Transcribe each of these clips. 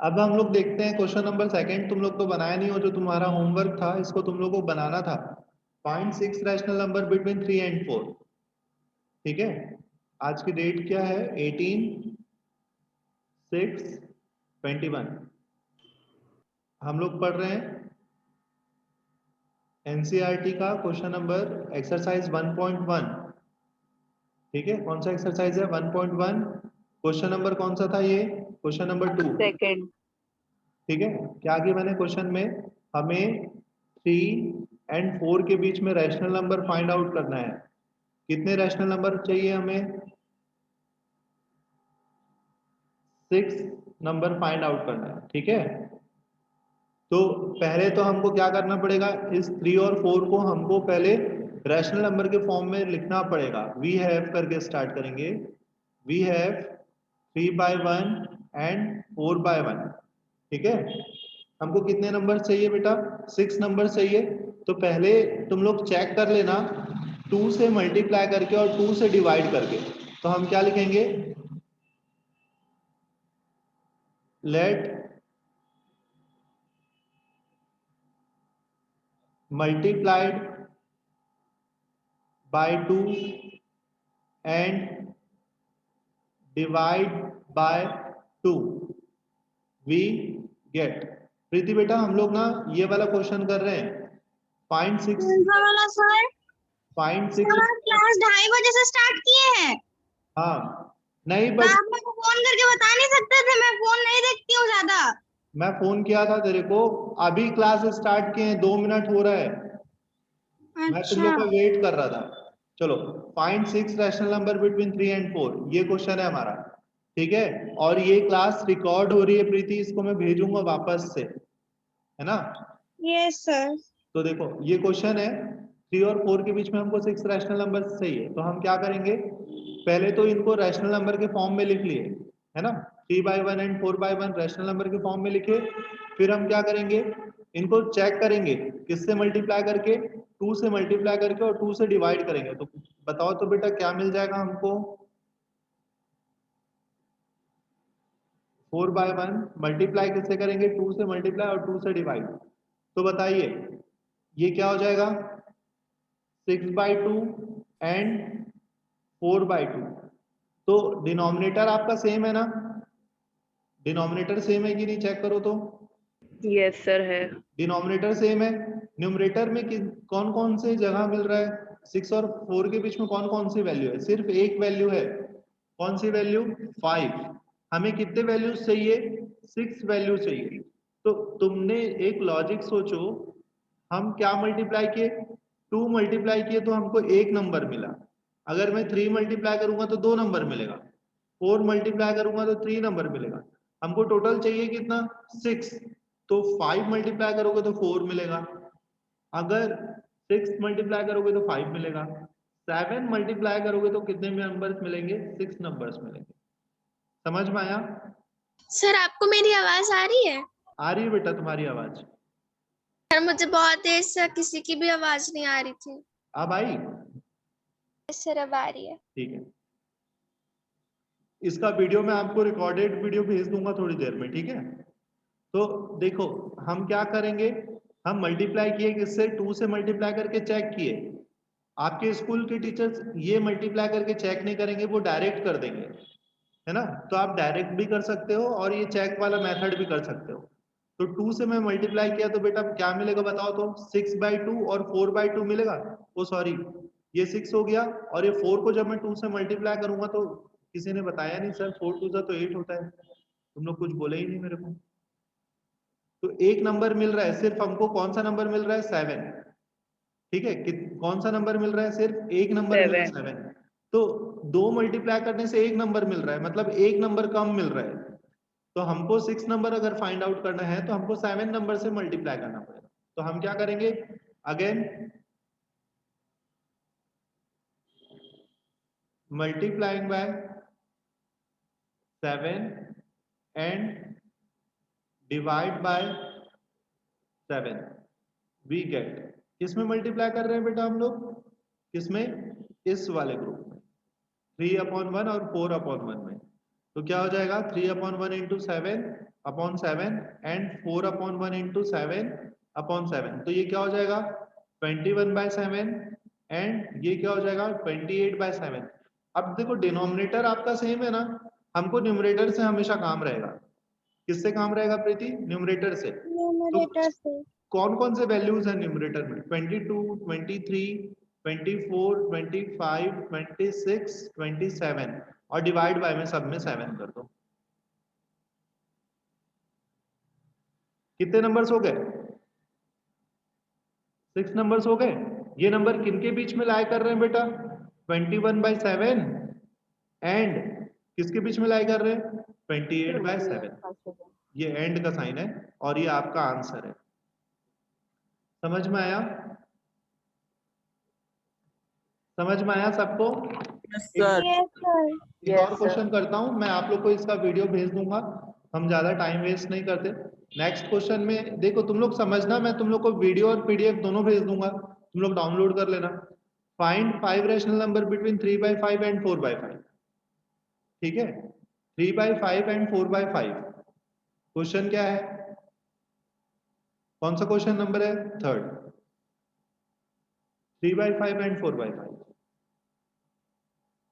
अब हम लोग देखते हैं क्वेश्चन नंबर सेकंड। तुम लोग तो बनाया नहीं हो, जो तुम्हारा होमवर्क था इसको तुम लोग को बनाना था। Find 6 rational number between 3 and 4। ठीक है, आज की डेट क्या है? 18/6/21। हम लोग पढ़ रहे हैं एनसीईआरटी का क्वेश्चन नंबर एक्सरसाइज 1.1। ठीक है, कौन सा एक्सरसाइज है? 1.1। क्वेश्चन नंबर कौन सा था ये? Question number 2। सेकंड। ठीक है, क्या किया मैंने क्वेश्चन में? हमें 3 and 4 के बीच में रैशनल नंबर फाइंड आउट करना है। कितने रैशनल नंबर चाहिए हमें? 6 नंबर फाइंड आउट करना है। ठीक है, तो पहले तो हमको क्या करना पड़ेगा? इस 3 और 4 को हमको पहले रैशनल नंबर के फॉर्म में लिखना पड़ेगा। वी हैव करके स्टार्ट करेंगे। We have 3/1 and 4/1। ठीक है, हमको कितने नंबर चाहिए बेटा? 6 नंबर चाहिए। तो पहले तुम लोग चेक कर लेना 2 से मल्टीप्लाई करके और 2 से डिवाइड करके। तो हम क्या लिखेंगे? Let multiplied by 2 and divide by 2 we get. Preeti बेटा, हम लोग ना ये वाला क्वेश्चन कर रहे हैं। फाइंड 6। वाला सर, फाइंड 6। सर आप क्लास 2:30 से स्टार्ट किए हैं। हाँ, नहीं तो बट आप मेरे को फोन करके बता नहीं सकते थे? मैं फोन नहीं देखती हूँ ज्यादा। मैं फोन किया था तेरे को, अभी क्लास स्टार्ट किए हैं, 2 मिनट हो रहा है। मैं तुम लोग अच्छा, का वेट कर रहा था। चलो, find 6 rational number between 3 and 4, ये क्वेश्चन है हमारा। ठीक है, और ये क्लास रिकॉर्ड हो रही है प्रीति, इसको मैं भेजूंगा वापस से, है ना? Yes sir. तो देखो ये क्वेश्चन है, 3 और 4 के बीच में हमको 6 रैशनल नंबर चाहिए। तो हम क्या करेंगे? पहले तो इनको रैशनल नंबर के फॉर्म में लिख लिए, है ना? 3/1 and 4/1 रैशनल नंबर के फॉर्म में लिखे। फिर हम क्या करेंगे? इनको चेक करेंगे किससे मल्टीप्लाई करके? 2 से मल्टीप्लाई करके और 2 से डिवाइड करेंगे। तो बताओ तो बेटा क्या मिल जाएगा हमको? 4/1 मल्टीप्लाई किससे करेंगे? 2 से मल्टीप्लाई और 2 से डिवाइड। तो बताइए ये क्या हो जाएगा? 6/2 एंड 4/2। तो डिनोमिनेटर आपका सेम है ना? डिनोमिनेटर सेम है कि नहीं? चेक करो तो। यस सर है। डिनोमिनेटर सेम है। न्यूमरेटर में कौन कौन से जगह मिल रहा है? 6 और 4 के बीच में कौन कौन सी वैल्यू है? सिर्फ एक वैल्यू है। कौन सी वैल्यू? 5। हमें कितने वैल्यूज चाहिए? 6 वैल्यू चाहिए। तो तुमने एक लॉजिक सोचो, हम क्या मल्टीप्लाई किए? 2 मल्टीप्लाई किए तो हमको एक नंबर मिला। अगर मैं 3 मल्टीप्लाई करूंगा तो 2 नंबर मिलेगा। 4 मल्टीप्लाई करूंगा तो 3 नंबर मिलेगा। हमको टोटल चाहिए कितना? 6। तो 5 मल्टीप्लाई करोगे तो 4 मिलेगा। अगर 6 मल्टीप्लाई करोगे तो 5 मिलेगा। 7 मल्टीप्लाई करोगे तो कितने नंबर्स मिलेंगे? 6 नंबर्स मिलेंगे। समझ में आया? सर आपको मेरी आवाज आ रही है? आ रही है बेटा तुम्हारी आवाज? सर मुझे बहुत देर से किसी की भी आवाज नहीं आ रही थी। अब आई? सर अब आ रही है। ठीक है, इसका वीडियो मैं आपको रिकॉर्डेड वीडियो भेज दूंगा थोड़ी देर में। ठीक है, तो देखो हम क्या करेंगे? हम मल्टीप्लाई किए किससे? 2 से मल्टीप्लाई करके चेक किए। आपके स्कूल के टीचर्स ये मल्टीप्लाई करके चेक नहीं करेंगे, वो डायरेक्ट कर देंगे, है ना? तो आप डायरेक्ट भी कर सकते हो और ये चेक वाला मेथड भी कर सकते हो। तो 2 से मैं मल्टीप्लाई किया तो बेटा क्या मिलेगा बताओ तो? 6/2 और 4/2 मिलेगा। ओ सॉरी, ये 6 हो गया, और ये 4 को जब मैं 2 से मल्टीप्लाई करूंगा तो किसी ने बताया नहीं सर 4 2 तो 8 होता है। तुम लोग कुछ बोले ही नहीं मेरे को। तो एक नंबर मिल रहा है सिर्फ हमको। कौन सा नंबर मिल रहा है? 7। ठीक है, कौन सा नंबर मिल रहा है? सिर्फ एक नंबर मिल रहा है, 7। 7। तो 2 मल्टीप्लाई करने से एक नंबर मिल रहा है, मतलब एक नंबर कम मिल रहा है। तो हमको 6 नंबर अगर फाइंड आउट करना है तो हमको 7 नंबर से मल्टीप्लाई करना पड़ेगा। तो हम क्या करेंगे? Again multiplying by 7 and divide by 7 we get. किसमें मल्टीप्लाई कर रहे हैं बेटा हम लोग? किसमें? इस वाले ग्रुप में, 3/1 और 4/1 में। तो क्या हो जाएगा? 3/1 इंटू 7 अपॉन 7 एंड 4/1 इंटू 7/7। तो ये क्या हो जाएगा 21/7 एंड ये क्या हो जाएगा 28/7। अब देखो डिनोमिनेटर आपका सेम है ना, हमको न्यूमरेटर से हमेशा काम रहेगा। किससे काम रहेगा प्रीति? न्यूमरेटर से। तो कौन कौन से वैल्यूज हैं न्यूमरेटर में? 22, 23, 24, 25, 26, 27 और डिवाइड बाय में सब में 7 कर दो। कितने नंबर्स हो गए? 6 नंबर्स हो गए। ये नंबर किनके बीच में लाई कर रहे हैं बेटा? 21/7 एंड किसके बीच में लाई कर रहे हैं? 28/7। ये एंड का साइन है और ये आपका आंसर है। समझ में आया? समझ में आया सबको? एक और क्वेश्चन करता हूं मैं, आप लोग को इसका वीडियो भेज दूंगा, हम ज्यादा टाइम वेस्ट नहीं करते। नेक्स्ट क्वेश्चन में देखो तुम लोग समझना, मैं तुम लोग को वीडियो और पीडीएफ दोनों भेज दूंगा, तुम लोग डाउनलोड कर लेना। Find 5 rational number between 3/5 and 4/5। ठीक है, 3/5 एंड 4/5। क्वेश्चन क्या है? कौन सा क्वेश्चन नंबर है? थर्ड। 3/5 एंड 4/5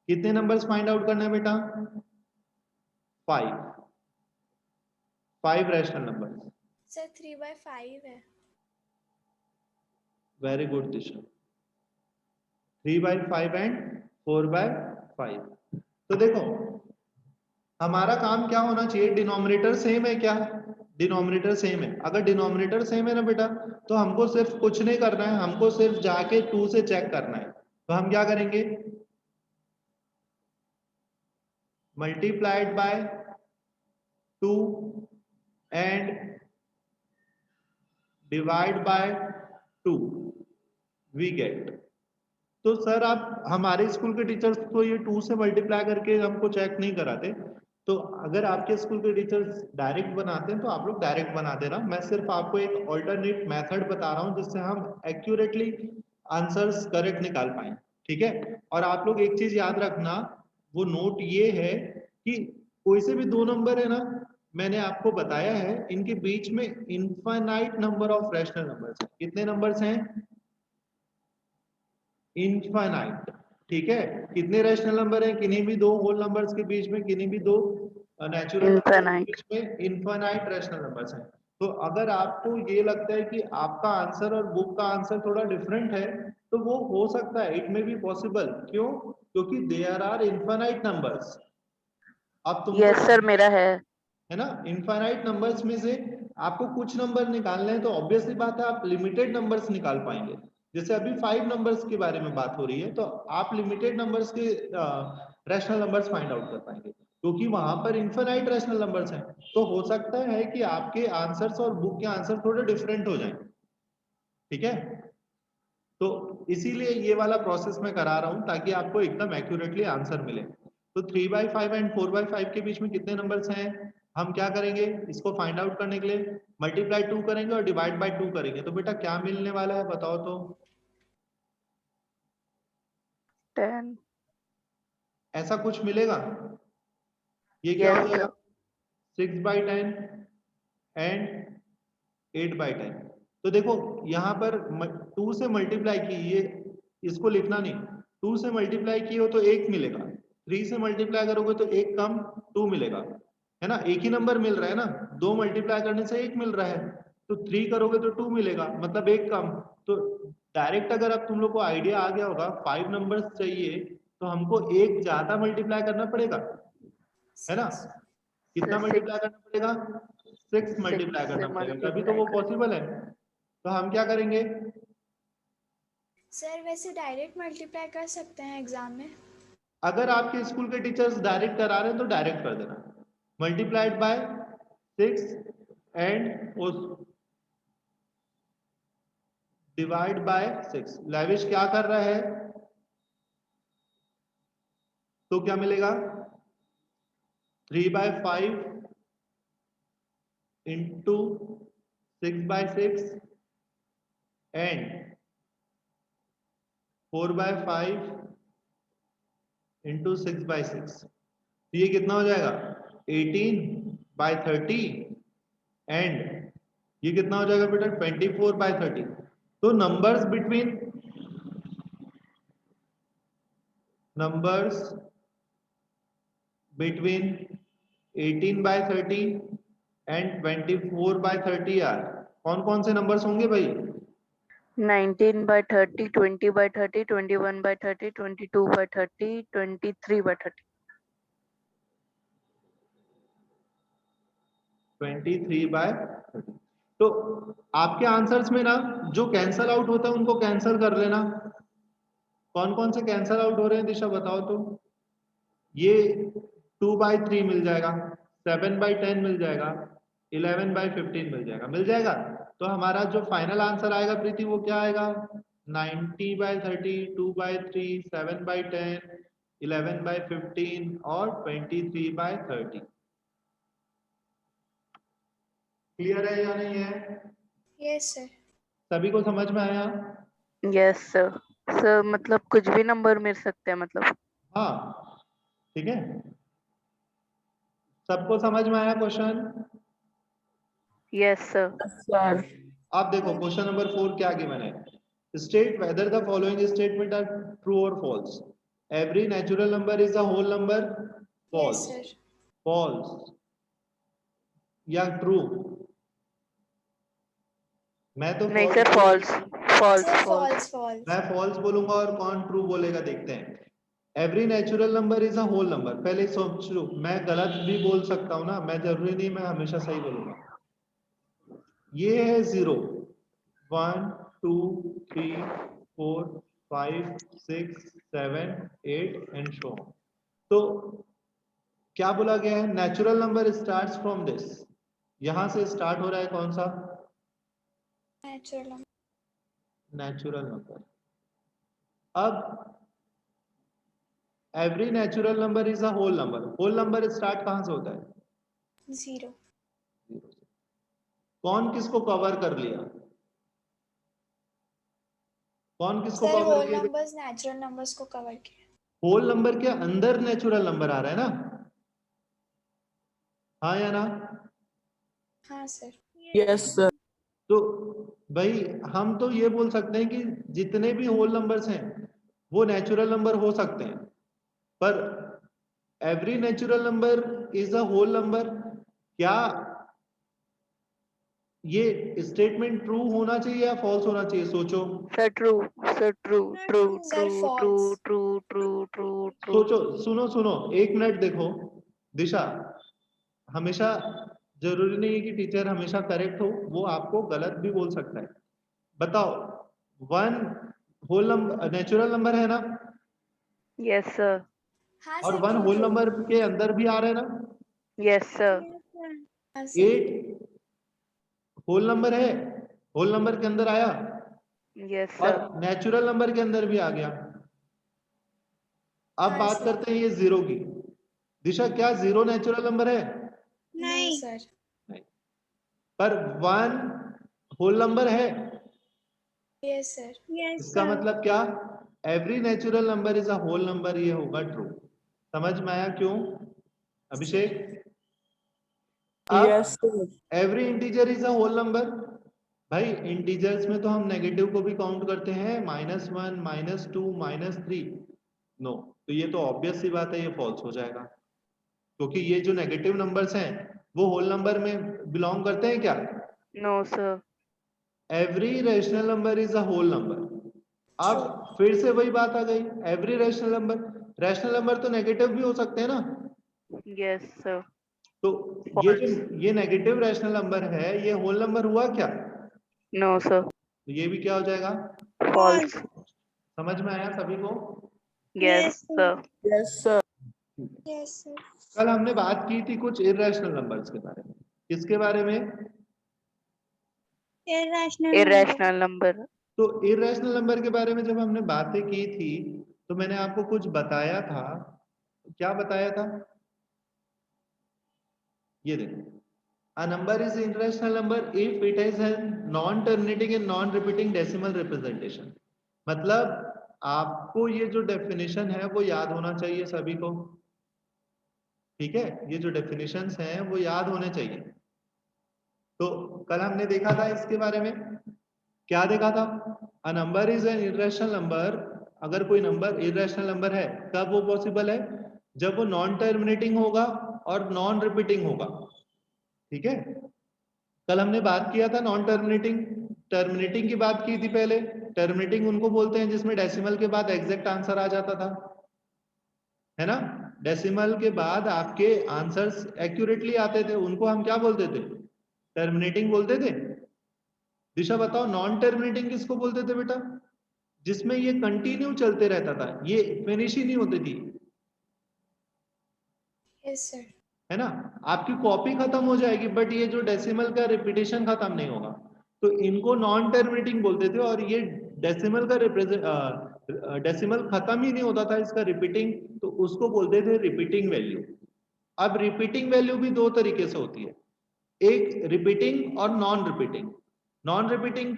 कितने नंबर्स फाइंड आउट करना है बेटा? 5 रैशनल नंबर्स। सर 3/5 है। Very good Disha. 3/5 एंड 4/5। तो देखो हमारा काम क्या होना चाहिए? डिनोमिनेटर सेम है क्या? डिनोमिनेटर सेम है। अगर डिनोमिनेटर सेम है ना बेटा, तो हमको सिर्फ कुछ नहीं करना है, हमको सिर्फ जाके 2 से चेक करना है। तो हम क्या करेंगे? Multiplied by 2 and divide by 2 we get. तो सर आप हमारे स्कूल के टीचर्स तो ये 2 से मल्टीप्लाई करके हमको चेक नहीं कराते, तो अगर आपके स्कूल के टीचर्स डायरेक्ट बनाते हैं तो आप लोग डायरेक्ट बना देना। मैं सिर्फ आपको एक ऑल्टरनेट मेथड बता रहा हूँ जिससे हम एक्यूरेटली आंसर्स करेक्ट निकाल पाए। ठीक है, और आप लोग एक चीज याद रखना, वो नोट ये है कि कोई से भी दो नंबर है ना, मैंने आपको बताया है इनके बीच में infinite number of rational numbers है। कितने नंबर्स हैं? इनफाइनाइट। ठीक है, कितने रैशनल नंबर हैं किन्हीं भी दो होल नंबर्स के बीच में, किन्हीं भी दो नेचुरल नंबर्स के बीच में इनफाइनाइट रैशनल नंबर्स हैं। तो अगर आपको ये लगता है कि आपका आंसर और बुक का आंसर थोड़ा डिफरेंट है, तो वो हो सकता है, इट मे बी पॉसिबल। क्यों? क्योंकि देयर आर इनफाइनाइट नंबर्स। अब तुमको यस सर मेरा है ना, इनफाइनाइट नंबर्स में से आपको कुछ नंबर निकालने हैं, तो ऑब्वियसली बात है आप लिमिटेड नंबर्स निकाल पाएंगे। जैसे अभी 5 नंबर्स के बारे में बात हो रही है, तो आप लिमिटेड नंबर्स के रैशनल नंबर्स फाइंड आउट कर पाएंगे, क्योंकि वहां पर इनफाइनाइट रैशनल नंबर्स हैं। तो हो सकता है कि आपके आंसर्स और बुक के आंसर थोड़े डिफरेंट हो जाएं। ठीक है, तो इसीलिए ये वाला प्रोसेस मैं करा रहा हूं ताकि आपको एकदम एक्यूरेटली आंसर मिले। तो 3/5 एंड 4/5 के बीच में कितने नंबर्स हैं? हम क्या करेंगे इसको फाइंड आउट करने के लिए? मल्टीप्लाई 2 करेंगे और डिवाइड बाय 2 करेंगे। तो बेटा क्या मिलने वाला है बताओ तो? 10। ऐसा कुछ मिलेगा? ये क्या हो जाएगा? 6/10 एंड 8/10। तो देखो यहाँ पर 2 से मल्टीप्लाई की, ये इसको लिखना नहीं, 2 से मल्टीप्लाई किए हो तो 1 मिलेगा, 3 से मल्टीप्लाई करोगे तो 1 कम 2 मिलेगा, है ना? एक ही नंबर मिल रहा है ना, 2 मल्टीप्लाई करने से 1 मिल रहा है, तो 3 करोगे तो 2 मिलेगा, मतलब 1 कम। तो डायरेक्ट अगर अब तुम लोग को आइडिया आ गया होगा 5 नंबर्स चाहिए तो हमको 1 ज्यादा मल्टीप्लाई करना पड़ेगा, है ना? कितना मल्टीप्लाई करना पड़ेगा? 6 मल्टीप्लाई करना पड़ेगा, तभी तो वो पॉसिबल है। तो हम क्या करेंगे? सर वैसे डायरेक्ट मल्टीप्लाई कर सकते हैं एग्जाम में? अगर आपके स्कूल के टीचर्स डायरेक्ट करा रहे हैं तो डायरेक्ट कर देना, multiplied by 6 and divide bye 6। Lavish क्या कर रहा है? तो क्या मिलेगा? 3/5 इंटू 6/6 एंड 4/5 इंटू 6/6। तो ये कितना हो जाएगा? 18/30 एंड ये कितना हो जाएगा बेटा 24/30। तो numbers between numbers between 18/30 and 24/30 are कौन कौन से नंबर्स होंगे भाई? 19/30, 20/30, 21/30, 22/30, 23/30. 23/30। तो आपके आंसर्स में ना जो कैंसल आउट होता है उनको कैंसल कर लेना। कौन कौन से कैंसल आउट हो रहे हैं दिशा बताओ तो? ये 2/3 मिल जाएगा, 7/10 मिल जाएगा, 11/15 मिल जाएगा, मिल जाएगा। तो हमारा जो फाइनल आंसर आएगा प्रीति वो क्या आएगा? 90/30, 2/3, 7/10, 11/15 और 23/30। क्लियर है या नहीं है? Yes sir. सभी को समझ में आया? Yes sir. सर मतलब कुछ भी नंबर मिल सकते हैं मतलब? हाँ ठीक है, सबको समझ में आया क्वेश्चन? Yes sir. सर आप देखो क्वेश्चन नंबर 4 क्या गिवन है? State whether the following statement are true और false. Every natural number is a whole number. Yes false. Sir. False या ट्रू? मैं तो नहीं false सर, बोलूंगा। False false sir false. False false. मैं false बोलूंगा और कौन ट्रू बोलेगा देखते हैं। Every natural number is a whole number, पहले सोच लो, मैं गलत भी बोल सकता हूँ ना, मैं जरूरी नहीं मैं हमेशा सही बोलूंगा। ये है 0, 1, 2, 3, 4, 5, 6, 7, 8 एंड सो ऑन। तो क्या बोला गया है? Natural number starts from this, यहां से स्टार्ट हो रहा है कौन सा? नेचुरल। Natural number. अब every natural number is a whole number, whole number start कहां से होता है? 0। कौन किसको कवर कर लिया? कौन किसको सर कवर होल किया? नंबर्स नेचुरल नंबर्स को कवर किया। होल नंबर के अंदर नेचुरल नंबर आ रहा है ना? हाँ या ना? हाँ सर। यस सर तो भाई हम तो ये बोल सकते हैं कि जितने भी होल नंबर्स हैं वो नेचुरल नंबर हो सकते हैं, पर every natural number is a whole number, क्या ये स्टेटमेंट ट्रू होना चाहिए या फॉल्स होना चाहिए? सोचो sir true. Sir true true sir true true false. True true true true. सोचो, सुनो सुनो, एक मिनट देखो दिशा, हमेशा जरूरी नहीं है कि टीचर हमेशा करेक्ट हो, वो आपको गलत भी बोल सकता है। बताओ, 1 होल नंबर नेचुरल नंबर है ना? Yes sir. हाँ और sir 1 true whole true. Number के अंदर भी आ रहा है ना? Yes sir. हाँ सर। 8 होल नंबर है, होल नंबर के अंदर आया यस और सर। नेचुरल नंबर के अंदर भी आ गया। अब हाँ बात सर। करते हैं ये 0 की। दिशा, क्या 0 नेचुरल नंबर है? नहीं सर। नहीं। पर 1 होल नंबर है। Yes sir. इसका मतलब क्या? Every natural number is a whole number, ये होगा ट्रू। समझ में आया क्यों अभिषेक? यस अब sir every integer is a whole number. भाई इंटीजर्स में तो हम नेगेटिव को भी काउंट करते हैं, -1, -2, -3। नो, तो ये तो ऑब्वियस सी बात है, ये फॉल्स हो जाएगा, क्योंकि ये जो नेगेटिव नंबर्स हैं वो होल नंबर में बिलोंग करते हैं क्या? No sir. Every rational number is a whole number. अब ट्रू। फिर से वही बात आ गई, एवरी रैशनल नंबर तो नेगेटिव भी हो सकते हैं ना? Yes sir. तो ये जो फॉल्स। ये नेगेटिव रैशनल नंबर है, ये होल नंबर हुआ क्या? No sir. तो ये भी क्या हो जाएगा? फॉल्स। समझ में आया सभी को? Yes sir. Yes sir yes sir. कल हमने बात की थी कुछ इरेशनल नंबर्स के बारे में। किसके बारे में? Irrational number. तो इरेशनल नंबर के बारे में जब हमने बातें की थी तो मैंने आपको कुछ बताया था। क्या बताया था? ये देखो, a number is irrational number if it has a non terminating and non repeating decimal representation। मतलब आपको ये जो डेफिनेशन है वो याद होना चाहिए सभी को, ठीक है? ये जो डेफिनेशंस हैं वो याद होने चाहिए। तो कल हमने देखा था इसके बारे में, क्या देखा था? A number is an irrational number. अगर कोई नंबर इर्रेशनल नंबर है कब वो पॉसिबल है? जब वो नॉन टर्मिनेटिंग होगा और नॉन रिपीटिंग होगा। ठीक है, कल हमने बात किया था नॉन टर्मिनेटिंग, टर्मिनेटिंग की बात की थी पहले। टर्मिनेटिंग उनको बोलते हैं जिसमें डेसिमल के बाद एग्जैक्ट आंसर आ जाता था, है ना? डेसिमल के बाद आपके आंसर्स एक्यूरेटली आते थे, उनको हम क्या बोलते थे? टर्मिनेटिंग बोलते थे। दिशा बताओ, नॉन टर्मिनेटिंग किसको बोलते थे बेटा? जिसमें ये कंटिन्यू चलते रहता था, ये फिनिश ही नहीं होती थी, यस सर। है ना? आपकी कॉपी खत्म हो जाएगी बट ये जो डेसिमल का रिपीटेशन खत्म नहीं होगा, तो इनको नॉन टर्मिनेटिंग बोलते थे। और ये डेसिमल का डेसिमल खत्म ही नहीं होता था इसका रिपीटिंग, तो उसको बोलते थे रिपीटिंग वैल्यू। अब रिपीटिंग वैल्यू भी दो तरीके से होती है, एक रिपीटिंग और नॉन रिपीटिंग। नॉन रिपीटिंग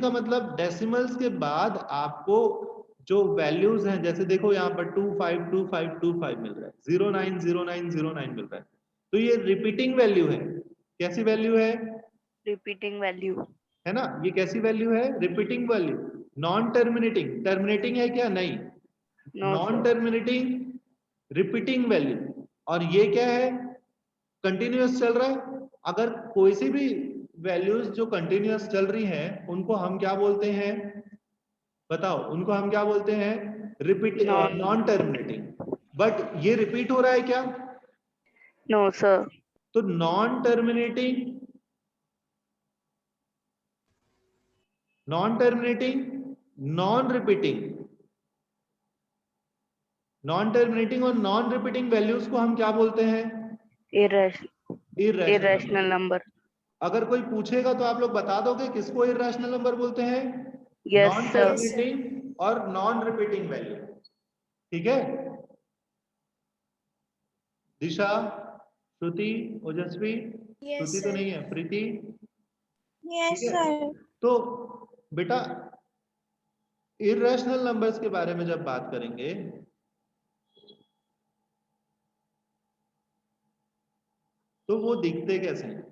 का मतलब डेसिमल्स के बाद आपको जो वैल्यूज हैं, जैसे देखो यहाँ पर 252525 मिल रहा है, 090909 मिल रहा है, तो ये रिपीटिंग वैल्यू है। कैसी वैल्यू है? Repeating value. है ना, ये कैसी वैल्यू है? Repeating value. Non terminating, terminating है क्या? नहीं, no non sir. Terminating repeating value. और ये क्या है? कंटिन्यूअस चल रहा है। अगर कोई सी भी वैल्यूज जो कंटिन्यूअस चल रही हैं उनको हम क्या बोलते हैं? बताओ, उनको हम क्या बोलते हैं? Repeat, non terminating. बट ये रिपीट हो रहा है क्या? No sir. तो non terminating, non terminating, non repeating, non terminating और नॉन रिपीटिंग वैल्यूज को हम क्या बोलते हैं? Irrational irrational number. नंबर। अगर कोई पूछेगा तो आप लोग बता दोगे किसको इर्रेशनल नंबर बोलते हैं? Yes non sir. टर्मिनेटिंग और नॉन रिपीटिंग वैल्यू। ठीक है, दिशा, श्रुति, ओजस्वी, यस श्रुति तो सर। नहीं है, प्रीति, ठीक यस है। सर। तो बेटा इर्रेशनल नंबर्स के बारे में जब बात करेंगे तो वो दिखते कैसे हैं?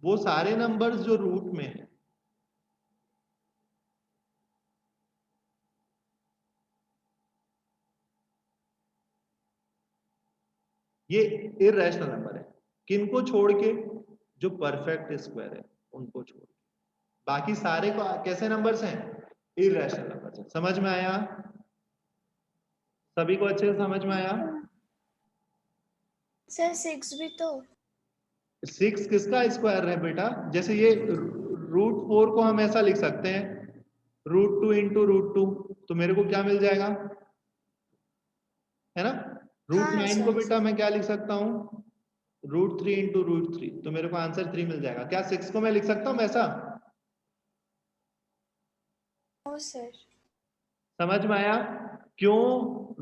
वो सारे नंबर्स जो रूट में है, ये इर्रेशनल नंबर है। किनको छोड़ के? जो परफेक्ट स्क्वायर है उनको छोड़ के, बाकी सारे को कैसे नंबर्स हैं? इर्रेशनल नंबर्स हैं। समझ में आया? सभी को अच्छे से समझ में आया? सर 6 भी तो। 6 किसका स्क्वायर है बेटा? जैसे ये √4 को हम ऐसा लिख सकते हैं, √2 इंटू √2, तो मेरे को क्या मिल जाएगा? है ना? हाँ √9 को सर। बेटा मैं क्या लिख सकता हूँ? √3 इंटू √3, तो मेरे को आंसर 3 मिल जाएगा। क्या 6 को मैं लिख सकता हूँ ऐसा? No sir. समझ में आया? क्यों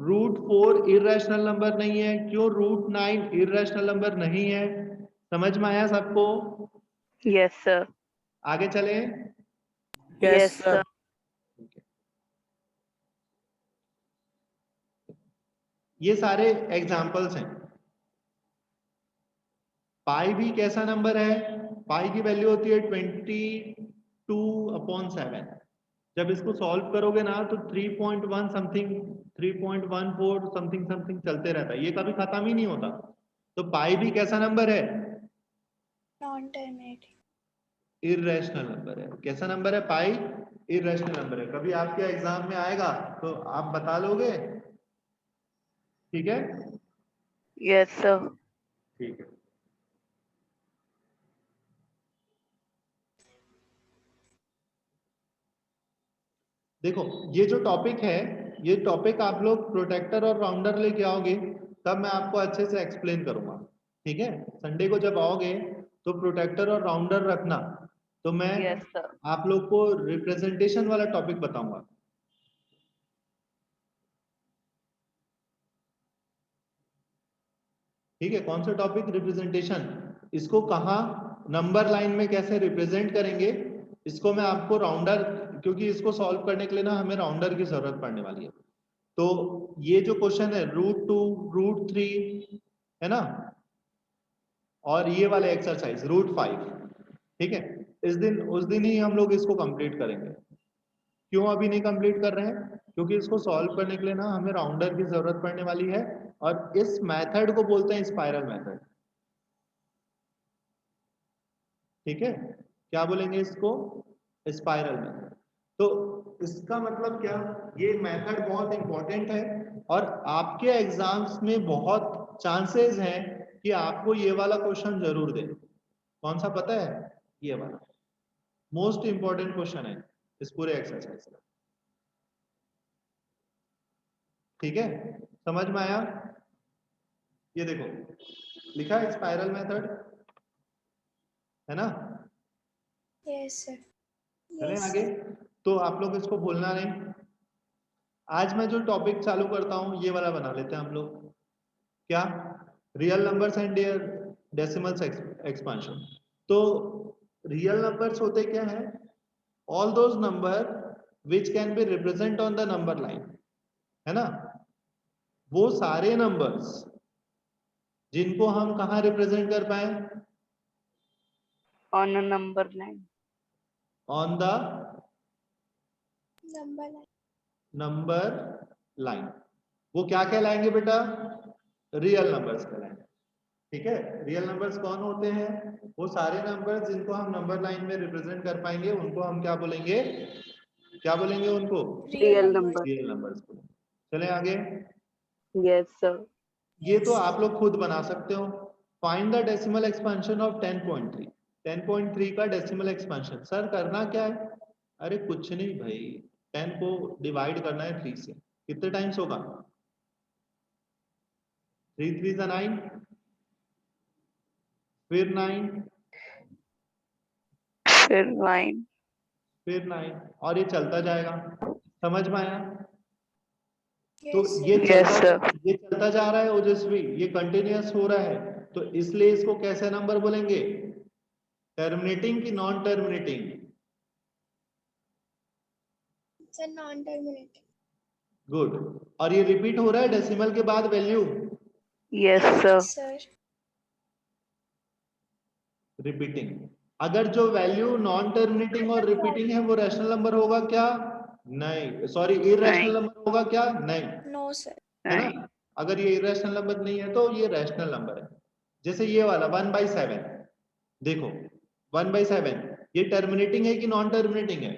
√4 इर्रेशनल नंबर नहीं है, क्यों √9 इर्रेशनल नंबर नहीं है? समझ में आया सबको? Yes sir. आगे चले। Yes sir. ये सारे एग्जाम्पल्स हैं। पाई भी कैसा नंबर है? पाई की वैल्यू होती है 22/7। जब इसको सॉल्व करोगे ना तो 3.1 समथिंग, 3.14 समथिंग समथिंग चलते रहता है, ये कभी खत्म ही नहीं होता। तो पाई भी कैसा नंबर है? Non terminating. इर्रेशनल नंबर है। कैसा नंबर है पाई? इर्रेशनल नंबर है। कभी आपके एग्जाम में आएगा तो आप बता लोगे? ठीक है, यस सर। ठीक है। देखो ये जो टॉपिक है, ये टॉपिक आप लोग प्रोटेक्टर और राउंडर लेके आओगे तब मैं आपको अच्छे से एक्सप्लेन करूंगा। ठीक है, संडे को जब आओगे तो प्रोटेक्टर और राउंडर रखना, तो मैं यस सर। आप लोग को रिप्रेजेंटेशन वाला टॉपिक बताऊंगा। ठीक है, कौन सा टॉपिक? रिप्रेजेंटेशन। इसको कहाँ नंबर लाइन में कैसे रिप्रेजेंट करेंगे, इसको मैं आपको राउंडर, क्योंकि इसको सॉल्व करने के लिए ना हमें राउंडर की जरूरत पड़ने वाली है। तो ये जो क्वेश्चन है √2, √3, है ना, और ये वाले एक्सरसाइज √5, ठीक है, उस दिन ही हम लोग इसको कंप्लीट करेंगे। क्यों अभी नहीं कंप्लीट कर रहे हैं? क्योंकि इसको सॉल्व करने के लिए ना हमें राउंडर की जरूरत पड़ने वाली है, और इस मेथड को बोलते हैं स्पाइरल मेथड। ठीक है, क्या बोलेंगे इसको? Spiral method. तो इसका मतलब क्या, ये मेथड बहुत इंपॉर्टेंट है, और आपके एग्जाम्स में बहुत चांसेस हैं कि आपको ये वाला क्वेश्चन जरूर दे। कौन सा पता है? ये वाला मोस्ट इंपॉर्टेंट क्वेश्चन है इस पूरे एक्सरसाइज का। ठीक है, समझ में आया? ये देखो लिखा है स्पाइरल मेथड, है ना? Yes sir. चलें यस आगे। तो आप लोग इसको भूलना नहीं। आज मैं जो टॉपिक चालू करता हूं ये वाला बना लेते हैं हम लोग। क्या? Real numbers and their decimals expansion. तो रियल नंबर्स होते क्या है? All those number which can be represent on the number line, है ना? वो सारे नंबर्स जिनको हम कहाँ रिप्रेजेंट कर पाए? On a number line. On the number number line. वो क्या कहलाएंगे बेटा? रियल नंबर्स कहलाएंगे। ठीक है, रियल नंबर्स कौन होते हैं? वो सारे नंबर्स जिनको हम नंबर लाइन में रिप्रेजेंट कर पाएंगे उनको हम क्या बोलेंगे? क्या बोलेंगे उनको? Real number. रियल नंबर्स बोलेंगे। चलें आगे। Yes sir. ये तो आप लोग खुद बना सकते हो। Find the decimal expansion of 10.3। 10.3 का डेसिमल एक्सपेंशन सर करना क्या है? अरे कुछ नहीं भाई, 10 को डिवाइड करना है 3 से। कितने टाइम्स होगा? 3 3 9, फिर 9, फिर लाइन। फिर 9, और ये चलता जाएगा। समझ में आया? तो यस ये यस सर। चलता जा रहा है ओजस्वी, ये कंटिन्यूअस हो रहा है, तो इसलिए इसको कैसे नंबर बोलेंगे? टर्मिनेटिंग की non terminating? Sir. Non terminating. Good. और ये रिपीट हो रहा है डेसिमल के बाद value? Yes sir. Sir. Repeating. अगर जो वैल्यू नॉन टर्मिनेटिंग और रिपीटिंग है वो रैशनल नंबर होगा क्या? नहीं, सॉरी, इरैशनल नहीं। नंबर होगा क्या? नहीं, नो सर। है ना? नहीं। अगर ये इरैशनल नंबर नहीं है तो ये रैशनल नंबर है। जैसे ये वाला 1/7, देखो 1/7 ये टर्मिनेटिंग है कि नॉन टर्मिनेटिंग है?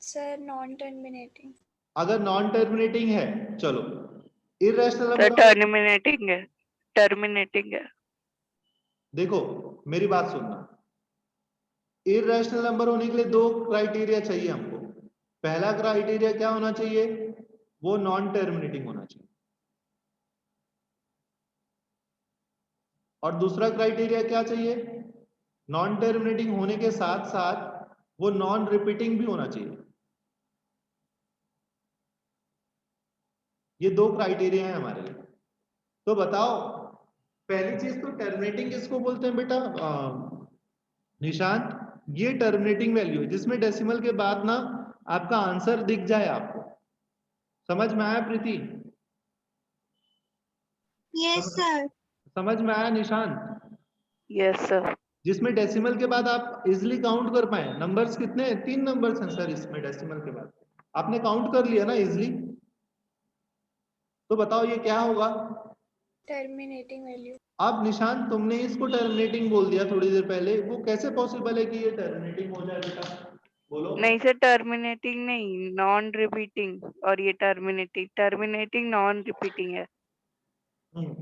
Sir non terminating. अगर नॉन टर्मिनेटिंग है, चलो इरैशनल सर नंबर। टर्मिनेटिंग है। टर्मिनेटिंग है। देखो मेरी बात सुनना, इरैशनल नंबर होने के लिए दो क्राइटेरिया चाहिए हमको। पहला क्राइटेरिया क्या होना चाहिए? वो नॉन टर्मिनेटिंग होना चाहिए। और दूसरा क्राइटेरिया क्या चाहिए? नॉन टर्मिनेटिंग होने के साथ साथ वो नॉन रिपीटिंग भी होना चाहिए। ये दो क्राइटेरिया है हमारे लिए। तो बताओ, पहली चीज तो टर्मिनेटिंग किसको बोलते हैं बेटा? निशांत, ये टर्मिनेटिंग वैल्यू है जिसमें डेसिमल के बाद ना आपका आंसर दिख जाए आपको। समझ में आया प्रीति? Yes sir. समझ में आया निशांत? Yes sir. जिसमें डेसिमल के बाद आप इजिली काउंट कर पाए। नंबर्स कितने हैं? 3 नंबर्स हैं सर इसमें डेसिमल के बाद। आपने काउंट कर लिया ना इजिली? तो बताओ ये क्या होगा? Terminating value. अब निशांत तुमने इसको टर्मिनेटिंग बोल दिया थोड़ी देर पहले, वो कैसे पॉसिबल है कि ये टर्मिनेटिंग हो जाए बेटा? बोलो। नहीं सर, टर्मिनेटिंग नहीं, नॉन रिपीटिंग। और ये टर्मिनेटिंग, टर्मिनेटिंग नॉन रिपीटिंग है। हम्म।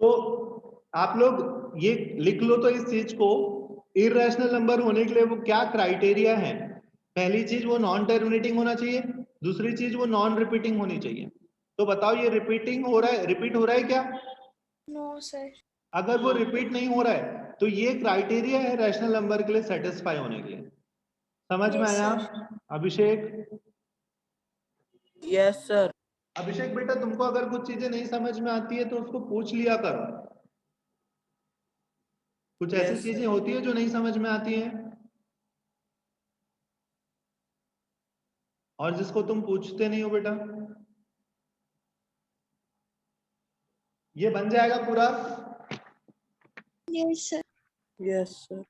तो आप लोग ये लिख लो तो इस चीज को, इररेशनल नंबर होने के लिए वो क्या क्राइटेरिया है? पहली चीज वो नॉन टर्मिनेटिंग होना चाहिए, दूसरी चीज वो नॉन रिपीटिंग होनी चाहिए। तो बताओ ये रिपीटिंग हो रहा है, रिपीट हो रहा है क्या? No sir. अगर वो रिपीट नहीं हो रहा है तो ये क्राइटेरिया है रैशनल नंबर के लिए सेटिस्फाई होने के लिए। समझ में यस आया? Sir. Abhishek? Yes sir. Abhishek बेटा तुमको अगर कुछ चीजें नहीं समझ में आती है तो उसको पूछ लिया करो। कुछ ऐसी Yes, चीजें sir. होती है जो नहीं समझ में आती हैं और जिसको तुम पूछते नहीं हो बेटा। ये बन जाएगा पूरा। Yes, sir. Yes sir.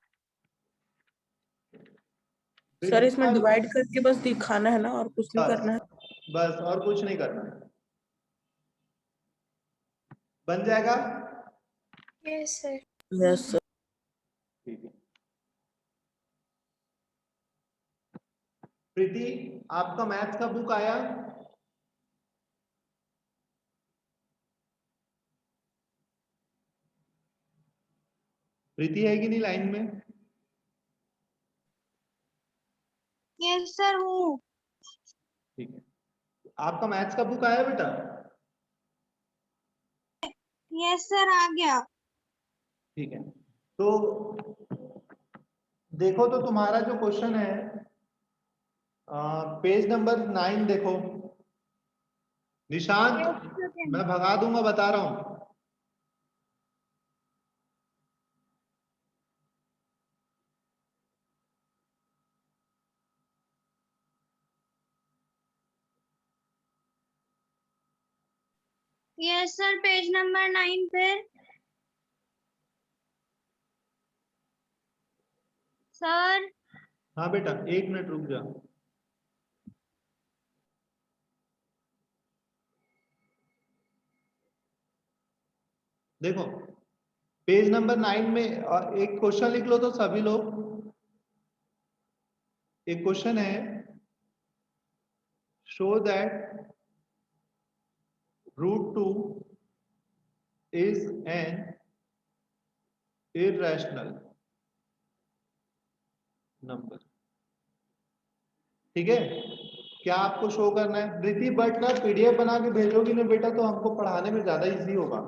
फिर सर इसमें दूसरा डिवाइड करके बस दिखाना है ना, और कुछ नहीं करना है? बस और कुछ नहीं करना है। बन जाएगा? Yes, sir. Yes sir. ठीक है। प्रीति, आपका मैथ्स का बुक आया? प्रीति है कि नहीं लाइन में? Yes, sir. हूँ। ठीक है। आपका मैथ्स का बुक आया बेटा? Yes, sir. आ गया। ठीक है। तो देखो, तो तुम्हारा जो क्वेश्चन है पेज नंबर 9 देखो। निशांत, मैं भगा दूंगा, बता रहा हूं। Yes, sir. पेज नंबर 9 पे। सर। हाँ बेटा, 1 मिनट रुक जा। देखो, पेज नंबर 9 में एक क्वेश्चन लिख लो तो सभी लोग। एक क्वेश्चन है, show that √2 is an irrational number। ठीक है, क्या आपको शो करना है? प्रीति, बट ना पीडीएफ बना के भेजोगी ना बेटा, तो हमको पढ़ाने में ज्यादा इजी होगा।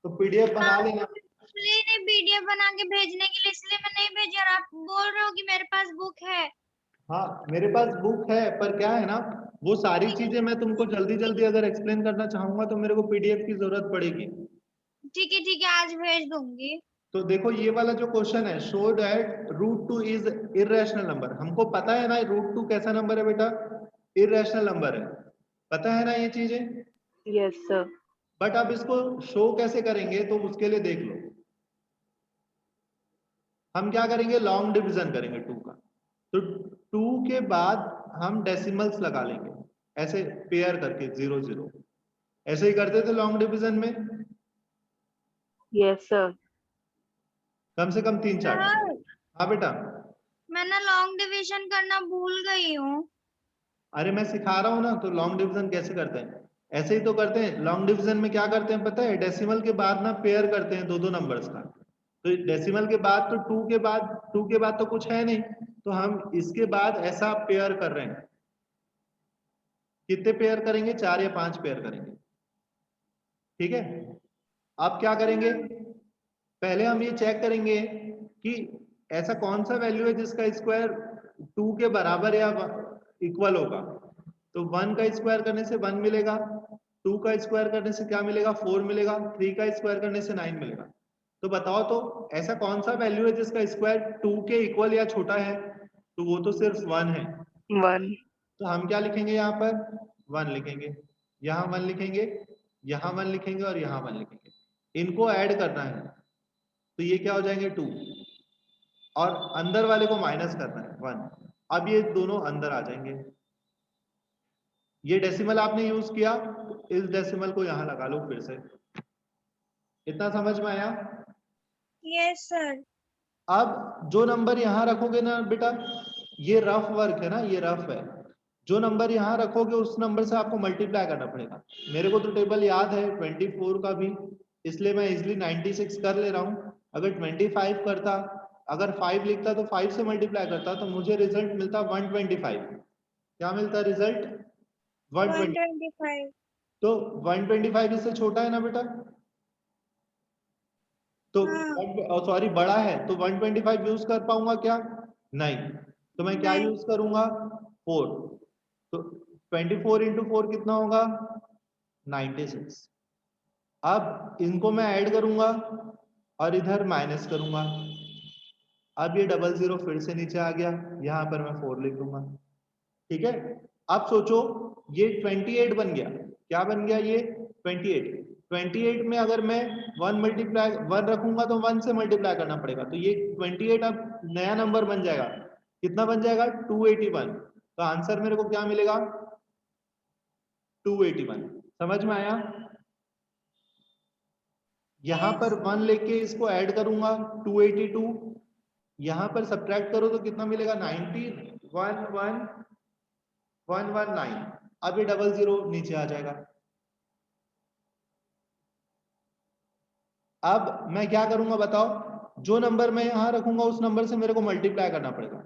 तो पीडीएफ बना लेना। इसलिए नहीं पीडीएफ बना के भेजने के लिए, इसलिए मैं नहीं भेजी। और आप बोल रहे हो कि मेरे पास बुक है। हाँ, मेरे पास बुक है, पर क्या है ना, वो सारी चीजें मैं तुमको जल्दी जल्दी अगर एक्सप्लेन करना चाहूंगा तो मेरे को पीडीएफ की जरूरत पड़ेगी। ठीक है, आज भेज दूंगी। तो देखो, ये वाला जो क्वेश्चन है, show that √2 is irrational number. हमको पता है ना √2 कैसा नंबर है बेटा? इरेशनल नंबर है, पता है ना ये चीजें? Yes sir. बट अब इसको शो कैसे करेंगे, तो उसके लिए देख लो। हम क्या करेंगे, लॉन्ग डिवीजन करेंगे 2 का। तो 2 के बाद हम डेसिमल्स लगा लेंगे, ऐसे पेयर करके 0 0। ऐसे ही करते थे लॉन्ग डिवीजन में, यस सर। कम से कम 3 4। हाँ बेटा। मैं ना लॉन्ग डिवीजन करना भूल गई हूँ। अरे मैं सिखा रहा हूँ ना, तो लॉन्ग डिवीजन कैसे करते हैं, ऐसे ही तो करते हैं। लॉन्ग डिवीजन में क्या करते हैं पता है? डेसिमल के बाद ना पेयर करते हैं 2 2 नंबर्स का। तो डेसिमल के बाद तो 2 के बाद तो कुछ है नहीं, तो हम इसके बाद ऐसा पेयर कर रहे हैं। कितने पेयर करेंगे? 4 या 5 पेयर करेंगे। ठीक है, अब क्या करेंगे, पहले हम ये चेक करेंगे कि ऐसा कौन सा वैल्यू है जिसका स्क्वायर 2 के बराबर या इक्वल होगा। तो 1 का स्क्वायर करने से 1 मिलेगा, 2 का स्क्वायर करने से क्या मिलेगा? 4 मिलेगा, 3 का स्क्वायर करने से 9 मिलेगा। तो बताओ, तो ऐसा कौन सा वैल्यू है जिसका स्क्वायर 2 के इक्वल या छोटा है? तो वो तो सिर्फ 1 है। 1। तो हम क्या लिखेंगे, यहाँ पर 1 लिखेंगे, यहाँ 1 लिखेंगे, यहाँ 1 लिखेंगे और यहाँ 1 लिखेंगे। इनको ऐड करना है, तो ये क्या हो जाएंगे 2, और अंदर वाले को माइनस करना है 1। अब ये दोनों अंदर आ जाएंगे। ये डेसिमल आपने यूज किया, तो इस डेसिमल को यहाँ लगा लो फिर से। इतना समझ में आया? Yes sir. अब जो नंबर यहाँ रखोगे ना बेटा, ये रफ वर्क है ना, ये रफ है। जो नंबर यहाँ रखोगे उस नंबर से आपको मल्टीप्लाई करना पड़ेगा। मेरे को तो टेबल याद है 24 का भी, इसलिए मैं इजिली 96 कर ले रहा हूँ। अगर 25 करता, अगर 5 लिखता तो 5 से मल्टीप्लाई करता, तो मुझे रिजल्ट मिलता 125। क्या मिलता रिजल्ट? 120। 125। तो 125 इससे छोटा है ना बेटा? तो हाँ। सॉरी, बड़ा है, तो 125 यूज कर पाऊंगा क्या? नहीं। तो मैं क्या नहीं। यूज करूंगा? 4। तो 24 × 4 कितना होगा? 96। अब इनको मैं ऐड करूंगा और इधर माइनस करूंगा। अब ये 00 फिर से नीचे आ गया, यहां पर मैं 4 लिख दूंगा। ठीक है, अब सोचो, ये 28 बन गया। क्या बन गया? ये 28। 28 में अगर मैं 1 मल्टीप्लाई 1 रखूंगा तो 1 से मल्टीप्लाई करना पड़ेगा, तो ये 28 अब नया नंबर बन जाएगा। कितना बन जाएगा? 281। तो आंसर मेरे को क्या मिलेगा? 281। समझ में आया? यहां पर 1 लेके इसको ऐड करूंगा 282, यहां पर सब्ट्रैक्ट करो तो कितना मिलेगा? 11119। अब ये 00 नीचे आ जाएगा। अब मैं क्या करूंगा बताओ? जो नंबर मैं यहां रखूंगा उस नंबर से मेरे को मल्टीप्लाई करना पड़ेगा।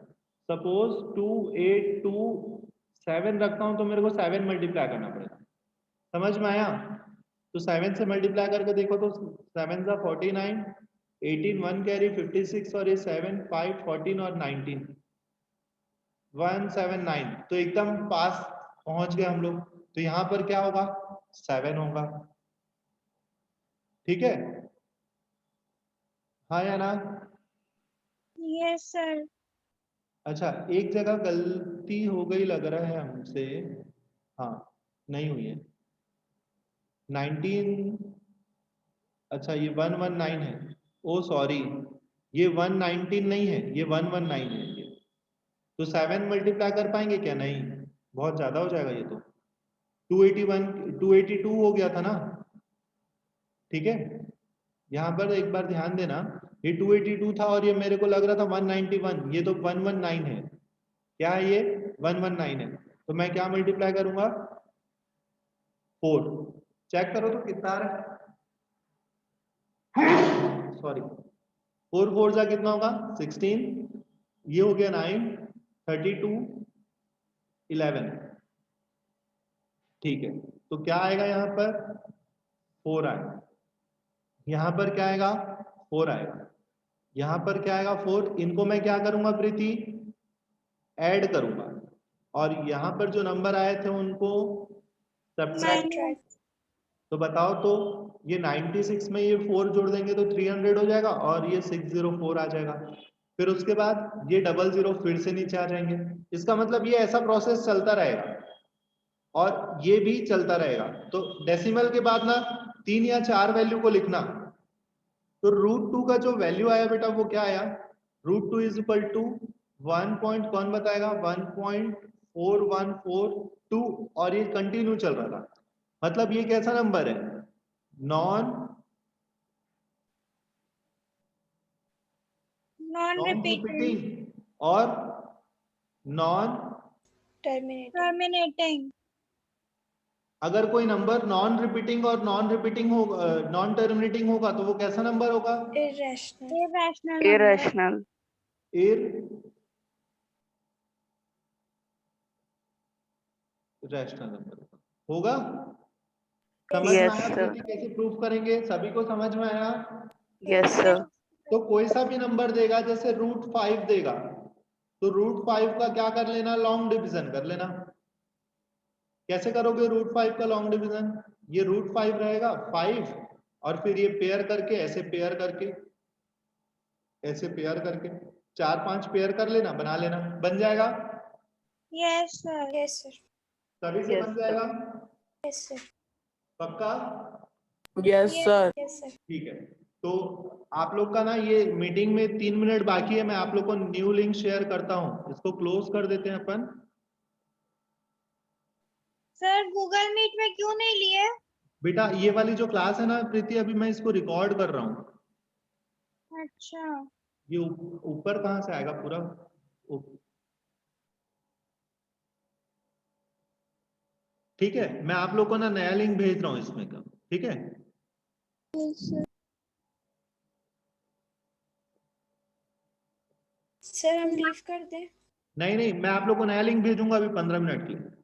सपोज 2827 रखता हूं तो मेरे को 7 मल्टीप्लाई करना पड़ेगा। समझ में आया? तो 7 से मल्टीप्लाई करके देखो तो 7 सा 49, 18 1 कैरी 56 और ये 7 5 14 और 19 179। तो एकदम पास पहुंच गए हम लोग। तो यहां पर क्या होगा? 7 होगा। ठीक है? हाँ या ना? Yes sir. अच्छा, एक जगह गलती हो गई लग रहा है हमसे। हाँ, नहीं हुई है। 19, अच्छा ये 119 है। ओ सॉरी, ये 119 नहीं है, ये 119 है ये। तो 7 मल्टीप्लाई कर पाएंगे क्या? नहीं, बहुत ज्यादा हो जाएगा ये तो। 281 282 हो गया था ना। ठीक है, यहाँ पर एक बार ध्यान देना, ये 282 था और ये मेरे को लग रहा था 191, ये तो 119 है। क्या है ये? 119 है। तो मैं क्या मल्टीप्लाई करूंगा? 4। चेक करो तो कितना आ रहा है? सॉरी, 4 4 जा कितना होगा? 16। ये हो गया 9, 32, 11। ठीक है, तो क्या आएगा यहाँ पर? 4 आएगा। यहाँ पर क्या आएगा? 4 आएगा। यहाँ पर क्या आएगा? 4। इनको मैं क्या करूंगा प्रीति? ऐड करूंगा, और यहाँ पर जो नंबर आए थे उनको सब्ट्रैक्ट। तो बताओ तो, ये 96 में ये 4 जोड़ देंगे तो 300 हो जाएगा और ये 604 आ जाएगा। फिर उसके बाद ये 00 फिर से नीचे आ जाएंगे। इसका मतलब ये ऐसा प्रोसेस चलता रहेगा और ये भी चलता रहेगा। तो डेसिमल के बाद ना 3 या 4 वैल्यू को लिखना। तो √2 का जो वैल्यू आया बेटा वो क्या आया? √2 इज इक्वल टू 1 कौन बताएगा? 1.4142 और ये कंटिन्यू चल रहा था। मतलब ये कैसा नंबर है? नॉन रिपीटिंग और नॉन टर्मिनेटिंग। अगर कोई नंबर नॉन रिपीटिंग और नॉन टर्मिनेटिंग होगा तो वो कैसा नंबर होगा? इरेशनल। irrational, इररेशनल नंबर होगा। समझ में yes आया sir, प्रीति? कैसे प्रूफ करेंगे? सभी को समझ में आया? yes sir, तो कोई सा भी नंबर देगा, जैसे √5 देगा तो √5 का क्या कर लेना? लॉन्ग डिवीजन कर लेना। कैसे करोगे √5 का लॉन्ग डिवीजन? ये √5 रहेगा 5 और फिर ये पेयर करके, ऐसे पेयर करके, ऐसे पेयर करके 4-5 पेयर कर लेना, बना लेना, बन जाएगा। Yes sir. सभी से yes बन sir, जाएगा? पक्का? Yes sir. ठीक है, तो आप लोग का ना ये मीटिंग में 3 मिनट बाकी है। मैं आप लोग को न्यू लिंक शेयर करता हूं, इसको क्लोज कर देते हैं अपन। सर गूगल मीट में क्यों नहीं लिए? बेटा ये वाली जो क्लास है ना प्रीति, अभी मैं इसको रिकॉर्ड कर रहा हूँ। अच्छा। ये ऊपर कहाँ से आएगा पूरा? ठीक है, मैं आप लोग को ना नया लिंक भेज रहा हूँ इसमें का। ठीक है, सर हम लीव कर दें? नहीं मैं आप लोग को नया लिंक भेजूंगा अभी 15 मिनट के लिए।